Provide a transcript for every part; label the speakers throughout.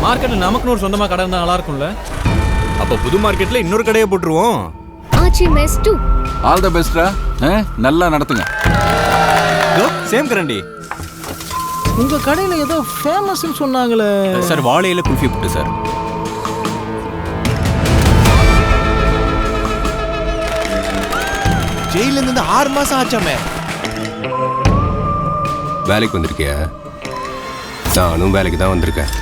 Speaker 1: மார்க்கெட்ல நமக்குன்னு ஒரு சொந்தமா கடை இருந்தா நல்லா இருக்கும்ல.
Speaker 2: அப்ப புது மார்க்கெட்ல இன்னொரு கடையை போட்டுருவோம்.
Speaker 3: Aachi mess two.
Speaker 4: All the பெஸ்ட்ரா. நல்லா நடத்துங்க.
Speaker 2: சேம் கரண்டி.
Speaker 5: உங்க கடையில ஏதோ ஃபேமஸ்னு சொன்னாங்களே
Speaker 2: சார். வாழையில குல்ஃபி புட்டு சார்.
Speaker 6: ஜெயில இருந்து 6 மாசம் ஆச்சாமே.
Speaker 7: வேலைக்கு வந்திருக்கியா? நானும் வேலைக்கு தான் வந்திருக்கேன்.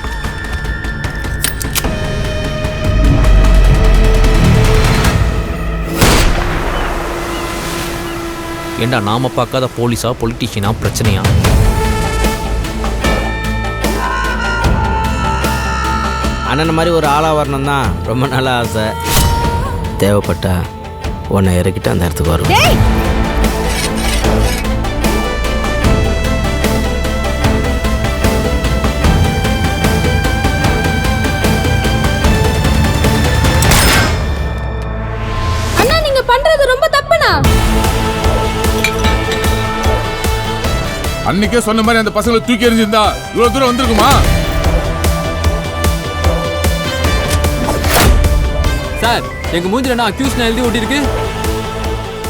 Speaker 8: ஏண்டா நாம பார்க்காத போலீஸா பொலிட்டீஷியனா பிரச்சனையா?
Speaker 9: அண்ணன் மாதிரி ஒரு ஆளாக வரணும் தான் ரொம்ப நல்ல ஆசை. தேவைப்பட்டா உன்னை இறக்கிட்டு அந்த இடத்துக்கு வரும்.
Speaker 3: அண்ணா நீங்க பண்றது ரொம்ப தப்புனா.
Speaker 10: அன்னைக்கே சொன்ன மாதிரி அந்த பசங்களை தூக்கி எறிஞ்சிருந்தா இவ்வளவு தூரம் வந்திருக்குமா?
Speaker 1: சார் எங்க மூஞ்சில என்ன அக்யூஸ்ட் எழுதி ஓட்டிருக்கு?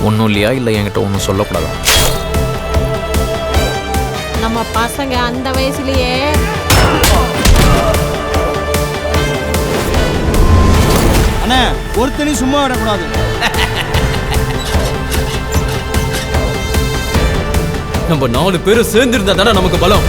Speaker 8: ஒன்றும் இல்லையா? இல்லை என்கிட்ட ஒன்றும் சொல்லக்கூடாதா?
Speaker 11: நம்ம பசங்க அந்த வயசுலயே
Speaker 5: அண்ணா ஒருத்தனி சும்மா விடக்கூடாது.
Speaker 1: நம்ம 4 பேரும் சேர்ந்து இருந்தா தானே நமக்கு பலம்.